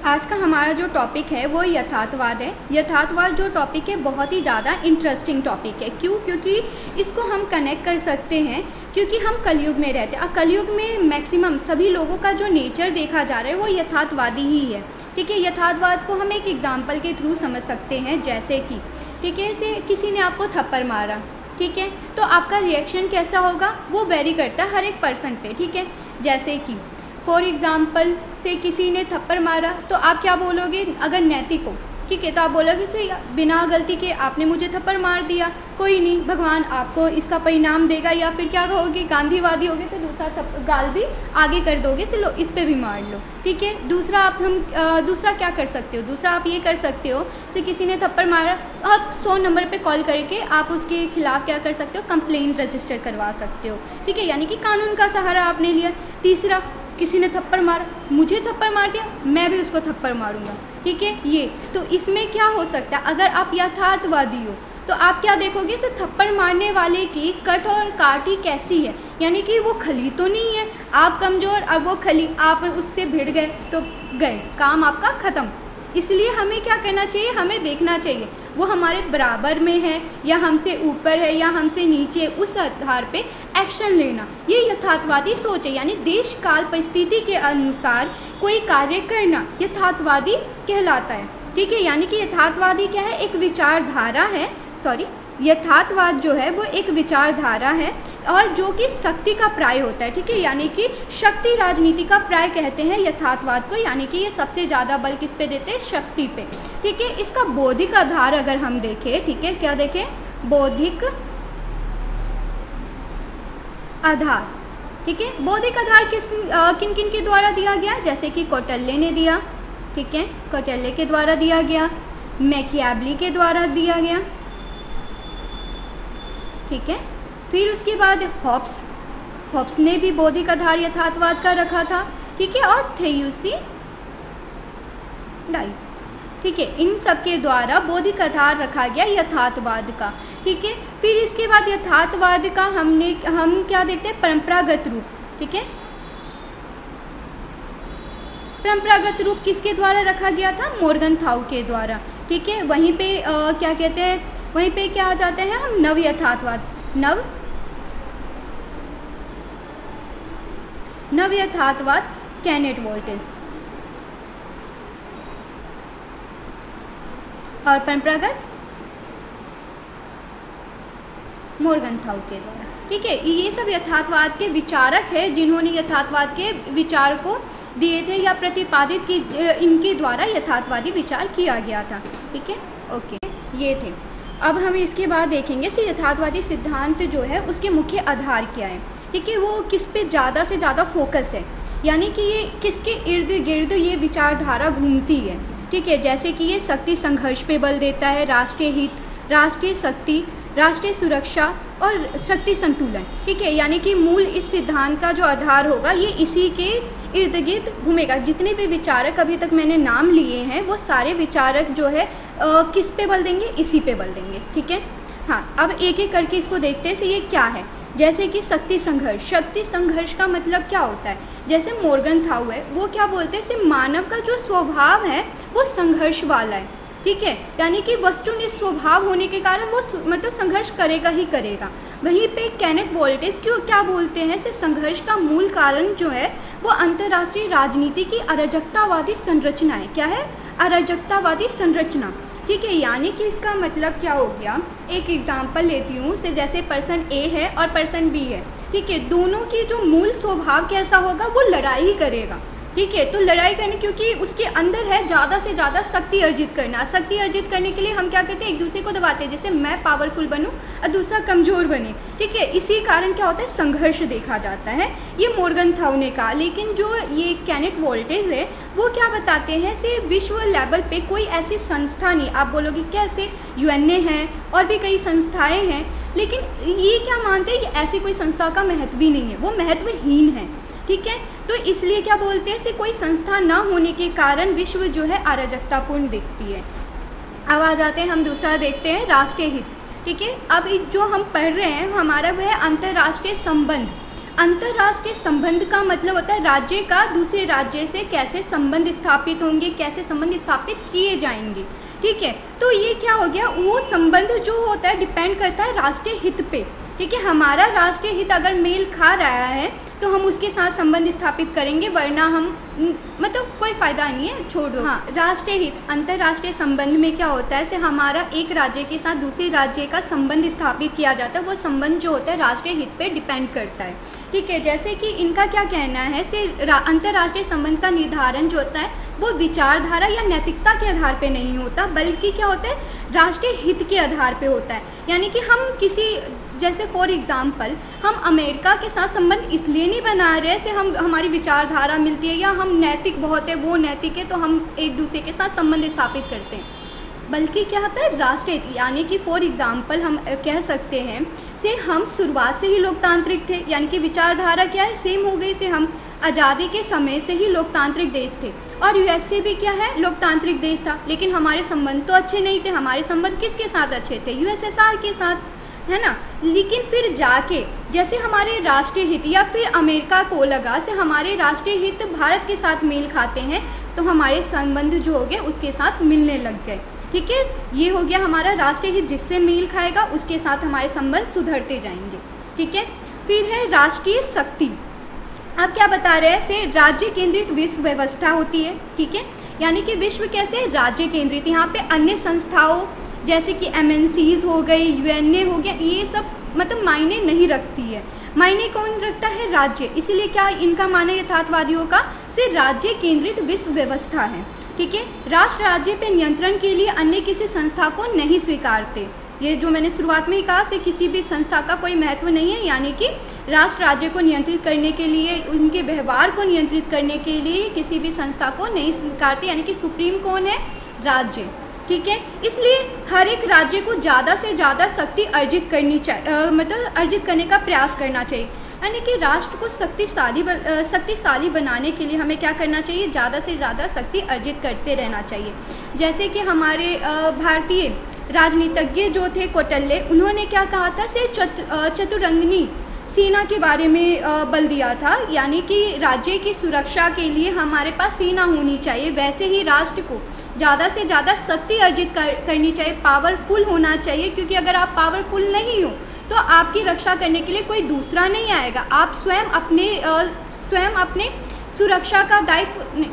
आज का हमारा जो टॉपिक है वो यथार्थवाद है। यथार्थवाद जो टॉपिक है बहुत ही ज़्यादा इंटरेस्टिंग टॉपिक है। क्यों? क्योंकि इसको हम कनेक्ट कर सकते हैं क्योंकि हम कलयुग में रहते हैं। कलयुग में मैक्सिमम सभी लोगों का जो नेचर देखा जा रहा है वो यथार्थवादी ही है। ठीक है, यथार्थवाद को हम एक एग्जाम्पल के थ्रू समझ सकते हैं, जैसे कि ठीक है, से किसी ने आपको थप्पड़ मारा, ठीक है, तो आपका रिएक्शन कैसा होगा वो वेरी करता है हर एक पर्सन पे। ठीक है, जैसे कि फॉर एग्ज़ाम्पल से किसी ने थप्पड़ मारा तो आप क्या बोलोगे? अगर नैतिक हो, ठीक है, तो आप बोलोगे से बिना गलती के आपने मुझे थप्पड़ मार दिया, कोई नहीं, भगवान आपको इसका परिणाम देगा। या फिर क्या कहोगे? गांधीवादी होगे तो दूसरा गाल भी आगे कर दोगे, चलो इस पे भी मार लो। ठीक है, दूसरा क्या कर सकते हो? दूसरा आप ये कर सकते हो से किसी ने थप्पड़ मारा, आप 100 नंबर पे कॉल करके आप उसके खिलाफ क्या कर सकते हो? कंप्लेंट रजिस्टर करवा सकते हो। ठीक है, यानी कि कानून का सहारा आपने लिया। तीसरा, किसी ने थप्पड़ मारा, मुझे थप्पड़ मार दिया, मैं भी उसको थप्पड़ मारूंगा। ठीक है, ये तो इसमें क्या हो सकता है? अगर आप यथार्थवादी हो तो आप क्या देखोगे? इसे थप्पड़ मारने वाले की कट और काटी कैसी है, यानी कि वो खली तो नहीं है, आप कमज़ोर, अब वो खली, आप उससे भिड़ गए तो गए, काम आपका ख़त्म। इसलिए हमें क्या करना चाहिए? हमें देखना चाहिए वो हमारे बराबर में है या हमसे ऊपर है या हमसे नीचे, उस आधार पे एक्शन लेना। ये यथार्थवादी सोच है, यानी देश काल परिस्थिति के अनुसार कोई कार्य करना यथार्थवादी कहलाता है। ठीक है, यानी कि यथार्थवादी क्या है? एक विचारधारा है, यथार्थवाद जो है वो एक विचारधारा है और जो कि शक्ति का प्राय होता है। ठीक है, यानी कि शक्ति राजनीति का प्राय कहते हैं यथार्थवाद को, यानी कि ये सबसे ज़्यादा बल किस पे देते हैं? शक्ति पे। ठीक है, इसका बौद्धिक आधार अगर हम देखें, ठीक है, क्या देखें? बौद्धिक आधार। ठीक है, बौद्धिक आधार किन किन के द्वारा दिया गया? जैसे कि कौटिल्य ने दिया, ठीक है, कौटिल्य के द्वारा दिया गया, मैकियावेली के द्वारा दिया गया, ठीक है, फिर उसके बाद हॉब्स ने भी बौद्धिक आधार यथार्थवाद का रखा था। ठीक है, और थ्यूसिडाइड, ठीक है, इन सब के द्वारा बौद्धिक आधार रखा गया यथार्थवाद का। ठीक है, फिर इसके बाद यथार्थवाद का हम क्या देखते हैं? परंपरागत रूप। ठीक है, परंपरागत रूप किसके द्वारा रखा गया था? मोर्गनथाउ के द्वारा। ठीक है, वहीं पे क्या कहते हैं? वहीं पे क्या आ जाते हैं हम? नव यथार्थवाद कैनेट वोल्टेज, और परंपरागत मोर्गनथाउ के द्वारा। ठीक है, ये सब यथार्थवाद के विचारक है जिन्होंने यथार्थवाद के विचार को दिए थे या प्रतिपादित की, इनके द्वारा यथार्थवादी विचार किया गया था। ठीक है, ओके, ये थे। अब हम इसके बाद देखेंगे कि यथार्थवादी सिद्धांत जो है उसके मुख्य आधार क्या है। ठीक है, वो किस पे ज़्यादा से ज़्यादा फोकस है, यानी कि ये किसके इर्द गिर्द ये विचारधारा घूमती है। ठीक है, जैसे कि ये शक्ति संघर्ष पे बल देता है, राष्ट्रीय हित, राष्ट्रीय शक्ति, राष्ट्रीय सुरक्षा और शक्ति संतुलन। ठीक है, यानी कि मूल इस सिद्धांत का जो आधार होगा ये इसी के इर्द गिर्द घूमेगा। जितने भी विचारक अभी तक मैंने नाम लिए हैं वो सारे विचारक जो है किस पे बल देंगे? इसी पे बल देंगे। ठीक है, हाँ, अब एक एक करके इसको देखते हैं। ये क्या है? जैसे कि शक्ति संघर्ष। शक्ति संघर्ष का मतलब क्या होता है? जैसे मोर्गनथाउ है वो क्या बोलते हैं? मानव का जो स्वभाव है वो संघर्ष वाला है। ठीक है, यानी कि वस्तुनिष्ठ स्वभाव होने के कारण वो मतलब संघर्ष करेगा ही करेगा। वहीं पे कैनेट वोल्टेज क्यों क्या बोलते हैं? से संघर्ष का मूल कारण जो है वो अंतर्राष्ट्रीय राजनीति की अराजकतावादी संरचना है। क्या है? अराजकतावादी संरचना। ठीक है, यानी कि इसका मतलब क्या हो गया? एक एग्जाम्पल लेती हूँ से, जैसे पर्सन ए है और पर्सन बी है। ठीक है, दोनों की जो मूल स्वभाव कैसा होगा? वो लड़ाई ही करेगा। ठीक है, तो लड़ाई करने, क्योंकि उसके अंदर है ज़्यादा से ज़्यादा शक्ति अर्जित करना। शक्ति अर्जित करने के लिए हम क्या करते हैं? एक दूसरे को दबाते हैं, जैसे मैं पावरफुल बनूं और दूसरा कमज़ोर बने। ठीक है, इसी कारण क्या होता है? संघर्ष देखा जाता है। ये मोर्गनथाउ ने कहा। लेकिन जो ये कैनेट वोल्टेज है वो क्या बताते हैं? से विश्व लेवल पे कोई ऐसी संस्था नहीं। आप बोलोगे कैसे? यूएनए है और भी कई संस्थाएँ हैं, लेकिन ये क्या मानते हैं? कि ऐसी कोई संस्था का महत्व ही नहीं है, वो महत्वहीन है। ठीक है, तो इसलिए क्या बोलते हैं? से कोई संस्था ना होने के कारण विश्व जो है अराजकतापूर्ण दिखती है। अब आ जाते हैं हम दूसरा देखते हैं, राष्ट्रीय हित। ठीक है, अब जो हम पढ़ रहे हैं हमारा वह है अंतर्राष्ट्रीय संबंध। अंतर्राष्ट्रीय संबंध का मतलब होता है राज्य का दूसरे राज्य से कैसे संबंध स्थापित होंगे, कैसे संबंध स्थापित किए जाएंगे। ठीक है, तो ये क्या हो गया, वो संबंध जो होता है डिपेंड करता है राष्ट्रीय हित पे। ठीक है, हमारा राष्ट्रीय हित अगर मेल खा रहा है तो हम उसके साथ संबंध स्थापित करेंगे, वरना हम मतलब कोई फ़ायदा नहीं है, छोड़ दो। हाँ, राष्ट्रीय हित, अंतर्राष्ट्रीय संबंध में क्या होता है, से हमारा एक राज्य के साथ दूसरे राज्य का संबंध स्थापित किया जाता है। वो संबंध जो होता है राष्ट्रीय हित पे डिपेंड करता है। ठीक है, जैसे कि इनका क्या कहना है, से अंतर्राष्ट्रीय संबंध का निर्धारण जो होता है वो विचारधारा या नैतिकता के आधार पे नहीं होता, बल्कि क्या होता है, राष्ट्रीय हित के आधार पे होता है। यानी कि हम किसी, जैसे फॉर एग्जांपल हम अमेरिका के साथ संबंध इसलिए नहीं बना रहे से हम हमारी विचारधारा मिलती है या हम नैतिक बहुत है, वो नैतिक है, तो हम एक दूसरे के साथ संबंध स्थापित करते हैं, बल्कि क्या होता है राष्ट्रीय, यानी कि फॉर एग्जांपल हम कह सकते हैं से हम शुरुआत से ही लोकतांत्रिक थे, यानी कि विचारधारा क्या है, सेम हो गई, से हम आज़ादी के समय से ही लोकतांत्रिक देश थे। और यूएसए भी क्या है, लोकतांत्रिक देश था, लेकिन हमारे संबंध तो अच्छे नहीं थे। हमारे संबंध किसके साथ अच्छे थे, यूएसएसआर के साथ, है ना। लेकिन फिर जाके जैसे हमारे राष्ट्रीय हित या फिर अमेरिका को लगा से हमारे राष्ट्रीय हित भारत के साथ मेल खाते हैं, तो हमारे संबंध जो हो गए उसके साथ मिलने लग गए। ठीक है, ये हो गया हमारा राष्ट्रीय हित, जिससे मेल खाएगा उसके साथ हमारे संबंध सुधरते जाएंगे। ठीक है, फिर है राष्ट्रीय शक्ति। आप क्या बता रहे हैं, से राज्य केंद्रित विश्व व्यवस्था होती है। ठीक है, यानी कि विश्व कैसे, राज्य केंद्रित, यहाँ पे अन्य संस्थाओं जैसे कि MNCs हो गई, UNA हो गया, ये सब मतलब मायने नहीं रखती है। मायने कौन रखता है, राज्य। इसीलिए क्या इनका माना यथार्थवादियों का, से राज्य केंद्रित विश्व व्यवस्था है। ठीक है, राष्ट्र राज्य पे नियंत्रण के लिए अन्य किसी संस्था को नहीं स्वीकारते। ये जो मैंने शुरुआत में ही कहा, से किसी भी संस्था का कोई महत्व नहीं है, यानी कि राष्ट्र राज्य को नियंत्रित करने के लिए, उनके व्यवहार को नियंत्रित करने के लिए किसी भी संस्था को नहीं स्वीकारते, यानी कि सुप्रीम कौन है, राज्य। ठीक है, इसलिए हर एक राज्य को ज़्यादा से ज़्यादा शक्ति अर्जित करनी चाहिए, मतलब अर्जित करने का प्रयास करना चाहिए। यानी कि राष्ट्र को शक्तिशाली बनाने के लिए हमें क्या करना चाहिए, ज़्यादा से ज़्यादा शक्ति अर्जित करते रहना चाहिए। जैसे कि हमारे भारतीय राजनीतिज्ञ जो थे कौटिल्य, उन्होंने क्या कहा था, से चतुरंगिनी सेना के बारे में बल दिया था, यानी कि राज्य की सुरक्षा के लिए हमारे पास सेना होनी चाहिए। वैसे ही राष्ट्र को ज़्यादा से ज़्यादा शक्ति अर्जित करनी चाहिए, पावरफुल होना चाहिए, क्योंकि अगर आप पावरफुल नहीं हो तो आपकी रक्षा करने के लिए कोई दूसरा नहीं आएगा। आप स्वयं अपने सुरक्षा का दायित्व,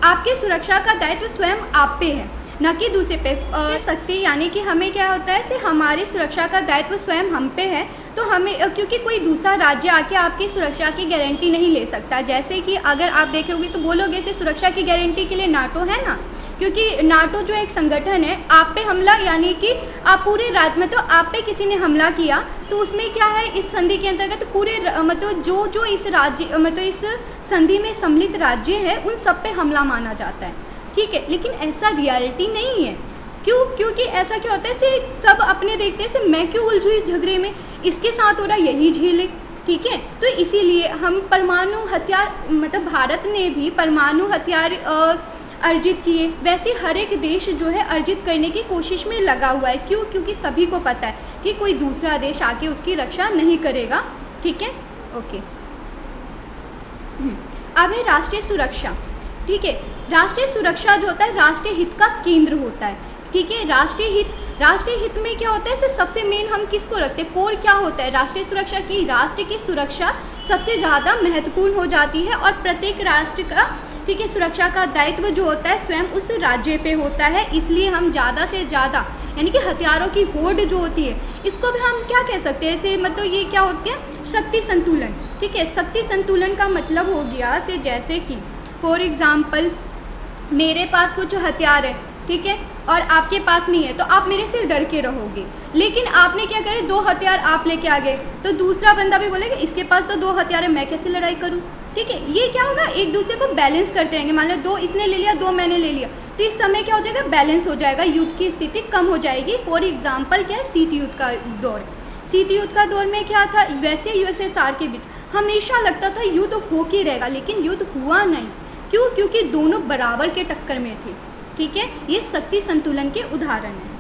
आपके सुरक्षा का दायित्व स्वयं आप पे है, न कि दूसरे पे। शक्ति यानी कि हमें क्या होता है, से हमारी सुरक्षा का दायित्व स्वयं हम पे है, तो हमें, क्योंकि कोई दूसरा राज्य आके आपकी सुरक्षा की गारंटी नहीं ले सकता। जैसे कि अगर आप देखोगे तो बोलोगे से सुरक्षा की गारंटी के लिए नाटो है ना, क्योंकि नाटो जो एक संगठन है, आप पे हमला, यानी कि आप पूरे राज्य में, तो आप पे किसी ने हमला किया तो उसमें क्या है, इस संधि के अंतर्गत तो पूरे मतलब जो इस राज्य, मतलब इस संधि में सम्मिलित राज्य है, उन सब पे हमला माना जाता है। ठीक है, लेकिन ऐसा रियलिटी नहीं है। क्यों, क्योंकि ऐसा क्या होता है, से सब अपने देखते हैं, से मैं क्यों उलझू इस झगड़े में, इसके साथ हो रहा यही झेले। ठीक है, तो इसीलिए हम परमाणु हथियार, मतलब भारत ने भी परमाणु हथियार अर्जित किए, वैसे हर एक देश जो है अर्जित करने की कोशिश में लगा हुआ है। क्यों, क्योंकि सभी को पता है कि कोई दूसरा देश आके उसकी रक्षा नहीं करेगा। ठीक है, ओके। अब है राष्ट्रीय सुरक्षा। ठीक है, राष्ट्रीय सुरक्षा जो होता है राष्ट्रीय हित का केंद्र होता है। ठीक है, राष्ट्रीय हित में क्या होता है, से सबसे मेन हम किसको रखते हैं, कोर क्या होता है राष्ट्रीय सुरक्षा की, राष्ट्र की सुरक्षा सबसे ज़्यादा महत्वपूर्ण हो जाती है, और प्रत्येक राष्ट्र का, ठीक है, सुरक्षा का दायित्व जो होता है स्वयं उस राज्य पे होता है। इसलिए हम ज़्यादा से ज़्यादा, यानी कि हथियारों की होड़ जो होती है, इसको भी हम क्या कह सकते हैं, ऐसे मतलब ये क्या होती है, शक्ति संतुलन। ठीक है, शक्ति संतुलन का मतलब हो गया, से जैसे कि फॉर एग्जाम्पल मेरे पास कुछ हथियार है, ठीक है, और आपके पास नहीं है, तो आप मेरे से डर के रहोगे। लेकिन आपने क्या करे, 2 हथियार आप लेके आ गए, तो दूसरा बंदा भी बोलेगा इसके पास तो 2 हथियार है, मैं कैसे लड़ाई करूं। ठीक है, ये क्या होगा, एक दूसरे को बैलेंस करते रहेंगे। मान लो 2 इसने ले लिया, 2 मैंने ले लिया, तो इस समय क्या हो जाएगा, बैलेंस हो जाएगा, युद्ध की स्थिति कम हो जाएगी। फॉर एग्जाम्पल क्या है, शीत युद्ध का दौर। शीत युद्ध का दौर में क्या था, वैसे यूएसएसआर के बीच हमेशा लगता था युद्ध हो के रहेगा, लेकिन युद्ध हुआ नहीं। क्यों, क्योंकि दोनों बराबर के टक्कर में थे। ठीक है, ये शक्ति संतुलन के उदाहरण है।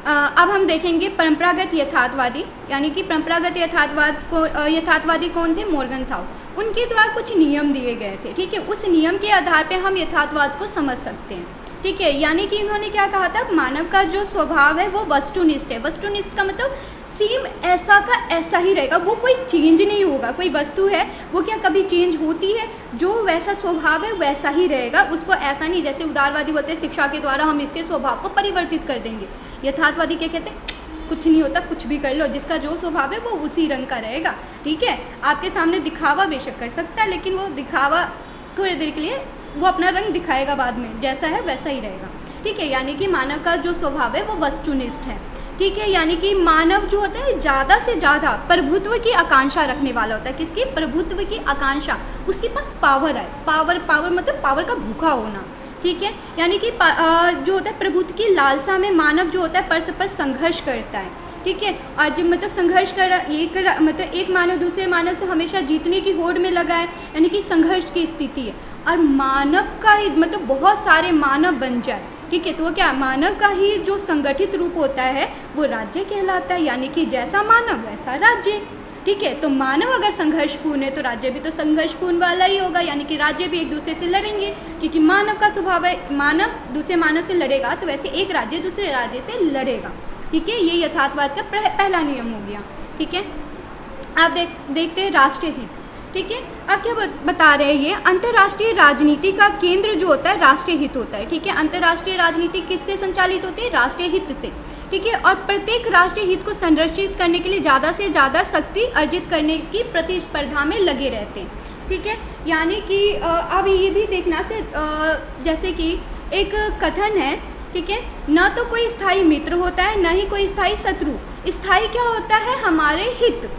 अब हम देखेंगे परंपरागत यथार्थवादी, यानी कि परंपरागत यथार्थवादी कौन थे? मोर्गनथाउ। उनके द्वारा कुछ नियम दिए गए थे, ठीक है। उस नियम के आधार पे हम यथार्थवाद को समझ सकते हैं, ठीक है। यानी कि इन्होंने क्या कहा था? मानव का जो स्वभाव है वो वस्तुनिष्ठ है। वस्तुनिष्ठ का मतलब सेम ऐसा का ऐसा ही रहेगा, वो कोई चेंज नहीं होगा। कोई वस्तु है वो क्या कभी चेंज होती है? जो वैसा स्वभाव है वैसा ही रहेगा, उसको ऐसा नहीं, जैसे उदारवादी बोलते हैं शिक्षा के द्वारा हम इसके स्वभाव को परिवर्तित कर देंगे। यथार्थवादी क्या कहते हैं? कुछ नहीं होता, कुछ भी कर लो, जिसका जो स्वभाव है वो उसी रंग का रहेगा, ठीक है। आपके सामने दिखावा बेशक कर सकता है, लेकिन वो दिखावा थोड़ी देर के लिए वो अपना रंग दिखाएगा, बाद में जैसा है वैसा ही रहेगा, ठीक है। यानी कि मानव का जो स्वभाव है वो वस्तुनिष्ठ है, ठीक है। यानी कि मानव जो होता है ज़्यादा से ज़्यादा प्रभुत्व की आकांक्षा रखने वाला होता है। किसकी? प्रभुत्व की आकांक्षा। उसके पास पावर है, पावर मतलब पावर का भूखा होना, ठीक है। यानी कि जो होता है प्रभुत्व की लालसा में मानव जो होता है परस्पर संघर्ष करता है, ठीक है। और जब मतलब संघर्ष मतलब एक मानव दूसरे मानव से हमेशा जीतने की होड़ में लगा है, यानी कि संघर्ष की स्थिति है। और मानव का ही मतलब बहुत सारे मानव बन जाए, ठीक है, तो वो क्या? मानव का ही जो संगठित रूप होता है वो राज्य कहलाता है। यानी कि जैसा मानव वैसा राज्य, ठीक है। तो मानव अगर संघर्षपूर्ण है तो राज्य भी तो संघर्षपूर्ण वाला ही होगा, यानी कि राज्य भी एक दूसरे से लड़ेंगे, क्योंकि मानव का स्वभाव है, मानव दूसरे मानव से लड़ेगा तो वैसे एक राज्य दूसरे राज्य से लड़ेगा, ठीक है। ये यथार्थवाद का पहला नियम हो गया, ठीक है। आप देखते हैं राष्ट्रीय हित, ठीक है। अब क्या बता रहे हैं? ये अंतर्राष्ट्रीय राजनीति का केंद्र जो होता है राष्ट्रीय हित होता है, ठीक है। अंतर्राष्ट्रीय राजनीति किससे संचालित होती है? राष्ट्रीय हित से, ठीक है। और प्रत्येक राष्ट्रीय हित को संरक्षित करने के लिए ज़्यादा से ज़्यादा शक्ति अर्जित करने की प्रतिस्पर्धा में लगे रहते हैं, ठीक है। यानी कि अब ये भी देखना से जैसे कि एक कथन है, ठीक है, न तो कोई स्थायी मित्र होता है न ही कोई स्थायी शत्रु। स्थायी क्या होता है? हमारे हित,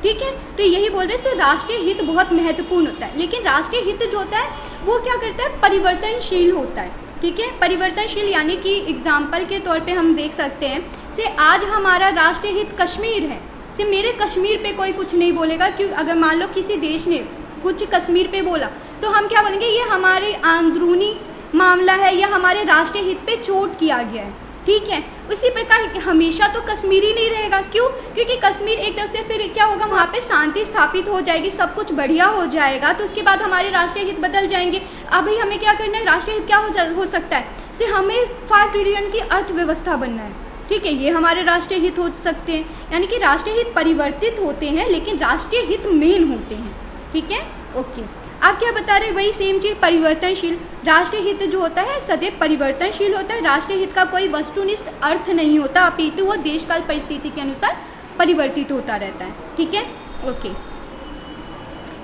ठीक है। तो यही बोल रहे हैं राष्ट्रीय हित बहुत महत्वपूर्ण होता है, लेकिन राष्ट्रीय हित जो होता है वो क्या करता है? परिवर्तनशील होता है, ठीक है। परिवर्तनशील यानी कि एग्जाम्पल के तौर पे हम देख सकते हैं से आज हमारा राष्ट्रीय हित कश्मीर है, से मेरे कश्मीर पे कोई कुछ नहीं बोलेगा, क्यों? अगर मान लो किसी देश ने कुछ कश्मीर पे बोला तो हम क्या बोलेंगे? ये हमारे अंदरूनी मामला है या हमारे राष्ट्रीय हित पे चोट किया गया है, ठीक है। उसी प्रकार हमेशा तो कश्मीर ही नहीं रहेगा, क्यों? क्योंकि कश्मीर एक तरह से फिर क्या होगा? वहाँ पे शांति स्थापित हो जाएगी, सब कुछ बढ़िया हो जाएगा, तो उसके बाद हमारे राष्ट्रीय हित बदल जाएंगे। अभी हमें क्या करना है? राष्ट्रीय हित क्या हो सकता है? से हमें 5 ट्रिलियन की अर्थव्यवस्था बनना है, ठीक है, ये हमारे राष्ट्रीय हित हो सकते हैं। यानी कि राष्ट्रीय हित परिवर्तित होते हैं लेकिन राष्ट्रीय हित मेन होते हैं, ठीक है, ओके। आप क्या बता रहे? वही सेम चीज़, परिवर्तनशील। राष्ट्रीय हित जो होता है सदैव परिवर्तनशील होता है। राष्ट्रीय हित का कोई वस्तुनिष्ठ अर्थ नहीं होता, अपितु वो देशकाल परिस्थिति के अनुसार परिवर्तित होता रहता है, ठीक है, ओके।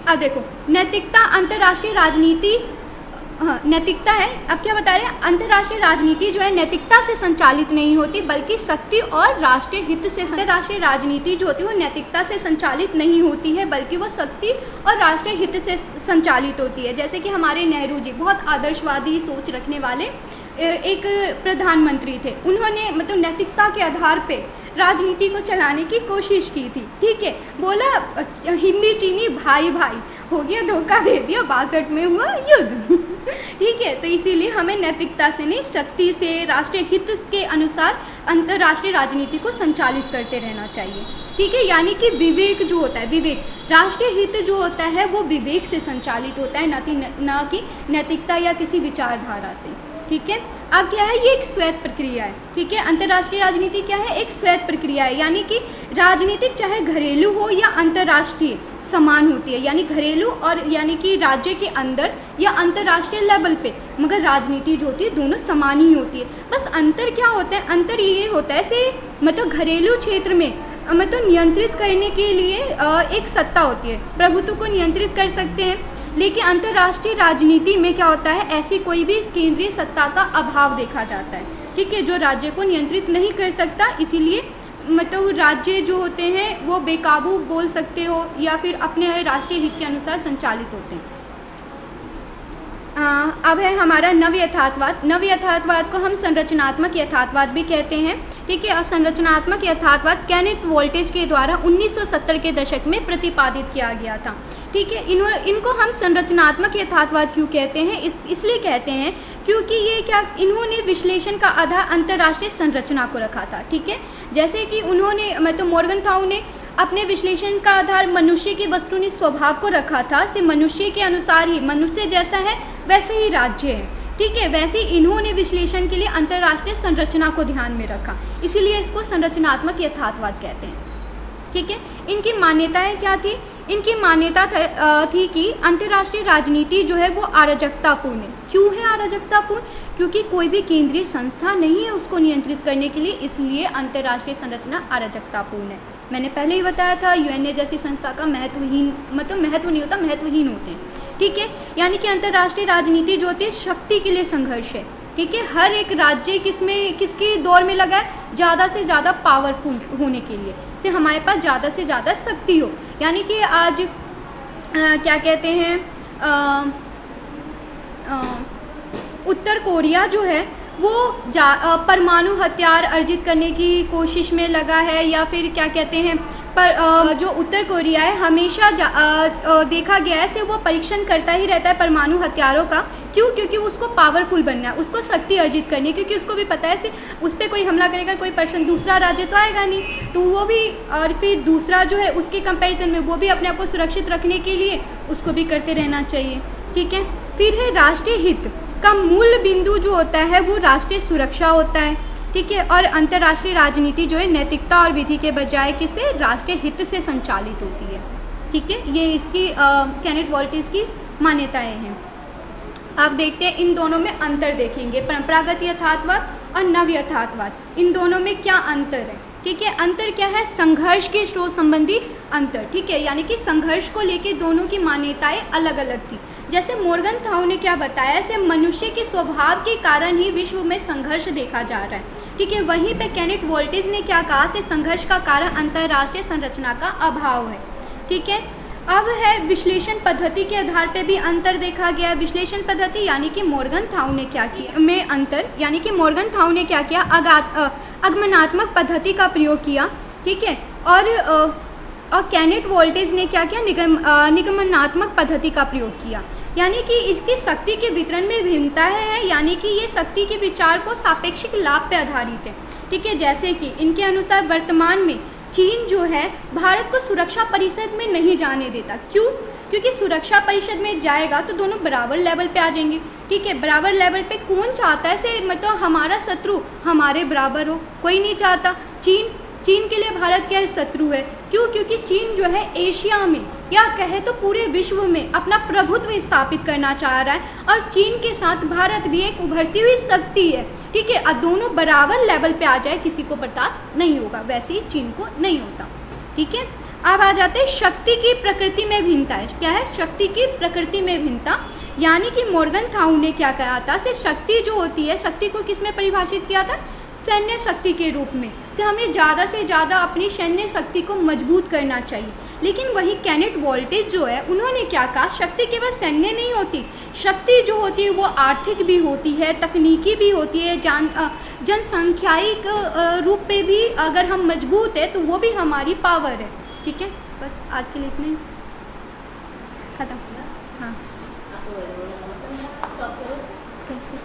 अब देखो नैतिकता अंतर्राष्ट्रीय राजनीति, हाँ नैतिकता है। अब क्या बता रहे हैं? अंतर्राष्ट्रीय राजनीति जो है नैतिकता से संचालित नहीं होती बल्कि शक्ति और राष्ट्रीय हित से। अंतर्राष्ट्रीय राजनीति जो होती है वो नैतिकता से संचालित नहीं होती है बल्कि वो शक्ति और राष्ट्रीय हित से संचालित होती है। जैसे कि हमारे नेहरू जी बहुत आदर्शवादी सोच रखने वाले एक प्रधानमंत्री थे, उन्होंने मतलब नैतिकता के आधार पे राजनीति को चलाने की कोशिश की थी, ठीक है। बोला हिंदी चीनी भाई भाई, हो गया धोखा दे दिया, 62 में हुआ युद्ध ठीक है। तो इसीलिए हमें नैतिकता से नहीं शक्ति से राष्ट्रीय हित के अनुसार अंतर्राष्ट्रीय राजनीति को संचालित करते रहना चाहिए, ठीक है। यानी कि विवेक जो होता है, विवेक, राष्ट्रीय हित जो होता है वो विवेक से संचालित होता है, न कि नैतिकता या किसी विचारधारा से, ठीक है। अब क्या है? ये एक स्वैत प्रक्रिया है, ठीक है। अंतर्राष्ट्रीय राजनीति क्या है? एक स्वैत प्रक्रिया है, यानी कि राजनीतिक चाहे घरेलू हो या अंतर्राष्ट्रीय समान होती है। यानी घरेलू और यानी कि राज्य के अंदर या अंतर्राष्ट्रीय लेवल पे, मगर राजनीति जो होती है दोनों समान ही होती है। बस अंतर क्या होता है? अंतर ये होता है से मतलब घरेलू क्षेत्र में मतलब नियंत्रित करने के लिए एक सत्ता होती है, प्रभुत्व को नियंत्रित कर सकते हैं, लेकिन अंतर्राष्ट्रीय राजनीति में क्या होता है? ऐसी कोई भी केंद्रीय सत्ता का अभाव देखा जाता है, ठीक है, जो राज्य को नियंत्रित नहीं कर सकता। इसीलिए मतलब राज्य जो होते हैं वो बेकाबू बोल सकते हो या फिर अपने राष्ट्रीय हित के अनुसार संचालित होते हैं। अब है हमारा नव यथार्थवाद। नव यथार्थवाद को हम संरचनात्मक यथार्थवाद भी कहते हैं, ठीक है। और संरचनात्मक यथार्थवाद केनेथ वोल्टेज के द्वारा 1970 के दशक में प्रतिपादित किया गया था, ठीक है। इनको हम संरचनात्मक यथार्थवाद क्यों कहते हैं? इसलिए कहते हैं क्योंकि ये इन्होंने विश्लेषण का आधार अंतर्राष्ट्रीय संरचना को रखा था। ठीक है, जैसे कि मॉर्गनथाउ ने अपने विश्लेषण का आधार मनुष्य की वस्तुनिष्ठ स्वभाव को रखा था। से मनुष्य के अनुसार ही, मनुष्य जैसा है वैसे ही राज्य है। ठीक है, वैसे ही इन्होंने विश्लेषण के लिए अंतर्राष्ट्रीय संरचना को ध्यान में रखा, इसीलिए इसको संरचनात्मक यथार्थवाद कहते हैं। ठीक है, इनकी मान्यताएं क्या थी? इनकी मान्यता थी कि अंतर्राष्ट्रीय राजनीति जो है वो अराजकतापूर्ण है। क्यों है अराजकतापूर्ण? क्योंकि कोई भी केंद्रीय संस्था नहीं है उसको नियंत्रित करने के लिए, इसलिए अंतर्राष्ट्रीय संरचना अराजकतापूर्ण है। मैंने पहले ही बताया था यूएनए जैसी संस्था का महत्व नहीं होता, महत्वहीन होते हैं। ठीक है, यानी कि अंतर्राष्ट्रीय राजनीति जो होती है शक्ति के लिए संघर्ष है। ठीक है, हर एक राज्य किसकी दौर में लगा है? ज़्यादा से ज़्यादा पावरफुल होने के लिए, से हमारे पास ज़्यादा से ज़्यादा शक्ति हो। यानी कि आज क्या कहते हैं, उत्तर कोरिया जो है वो परमाणु हथियार अर्जित करने की कोशिश में लगा है, या फिर क्या कहते हैं जो उत्तर कोरिया है हमेशा देखा गया है से वो परीक्षण करता ही रहता है परमाणु हथियारों का। क्यों? क्योंकि उसको पावरफुल बनना है, उसको शक्ति अर्जित करनी है, क्योंकि उसको भी पता है उस पर कोई हमला करेगा कोई पर्सन, दूसरा राज्य तो आएगा नहीं, तो वो भी, और फिर दूसरा जो है उसके कंपैरिजन में वो भी अपने आप को सुरक्षित रखने के लिए उसको भी करते रहना चाहिए। ठीक है, फिर है राष्ट्रीय हित का मूल बिंदु जो होता है वो राष्ट्रीय सुरक्षा होता है। ठीक है, और अंतर्राष्ट्रीय राजनीति जो है नैतिकता और विधि के बजाय किसे? राष्ट्रीय हित से संचालित होती है। ठीक है, ये इसकी केनेथ वॉल्टिज की मान्यताएं हैं। आप देखते हैं इन दोनों में अंतर देखेंगे, परंपरागत यथार्थवाद और नव यथार्थवाद, इन दोनों में क्या अंतर है? ठीक है, अंतर क्या है? संघर्ष के स्रोत संबंधी अंतर। ठीक है, यानी कि संघर्ष को लेके दोनों की मान्यताएं अलग अलग थी। जैसे मॉर्गनथाउ ने क्या बताया, से मनुष्य के स्वभाव के कारण ही विश्व में संघर्ष देखा जा रहा है। ठीक है, वहीं पे केनेथ वॉल्टिज ने क्या कहा, से संघर्ष का कारण अंतर्राष्ट्रीय संरचना का अभाव है। ठीक है, अब है विश्लेषण पद्धति के आधार पे भी अंतर देखा गया। विश्लेषण पद्धति यानी कि मॉर्गनथाउ ने क्या किया में अंतर, यानी कि मॉर्गनथाउ ने क्या किया, आगमनात्मक पद्धति का प्रयोग किया। ठीक है, और केनेथ वॉल्टिज ने क्या किया, निगमनात्मक पद्धति का प्रयोग किया। यानी कि इसकी शक्ति के वितरण में भिन्नता है, यानी कि ये शक्ति के विचार को सापेक्षिक लाभ पे आधारित है। ठीक है, जैसे कि इनके अनुसार वर्तमान में चीन जो है भारत को सुरक्षा परिषद में नहीं जाने देता। क्यों? क्योंकि सुरक्षा परिषद में जाएगा तो दोनों बराबर लेवल पे आ जाएंगे। ठीक है, बराबर लेवल पे कौन चाहता है से मतलब हमारा शत्रु हमारे बराबर हो? कोई नहीं चाहता। चीन के लिए भारत क्या शत्रु है? क्यों? क्योंकि चीन जो है एशिया में या कहे तो पूरे विश्व में अपना प्रभुत्व स्थापित करना चाह रहा है, और चीन के साथ भारत भी एक उभरती हुई शक्ति है। ठीक है, दोनों बराबर लेवल पे आ जाए किसी को बर्दाश्त नहीं होगा, वैसे ही चीन को नहीं होता। ठीक है, अब आ जाते हैं शक्ति की प्रकृति में भिन्नता है। क्या है? शक्ति की प्रकृति में भिन्नता, यानी कि मॉर्गनथाउ ने क्या कहा था, से शक्ति जो होती है, शक्ति को किस में परिभाषित किया था? सैन्य शक्ति के रूप में, से हमें ज़्यादा से ज़्यादा अपनी सैन्य शक्ति को मजबूत करना चाहिए। लेकिन वही केनेथ वॉल्टिज जो है उन्होंने क्या कहा, शक्ति केवल सैन्य नहीं होती, शक्ति जो होती है वो आर्थिक भी होती है, तकनीकी भी होती है, जनसंख्यायिक रूप पे भी अगर हम मजबूत है तो वो भी हमारी पावर है। ठीक है, बस आज के लिए इतने खत्म। हाँ, कैसे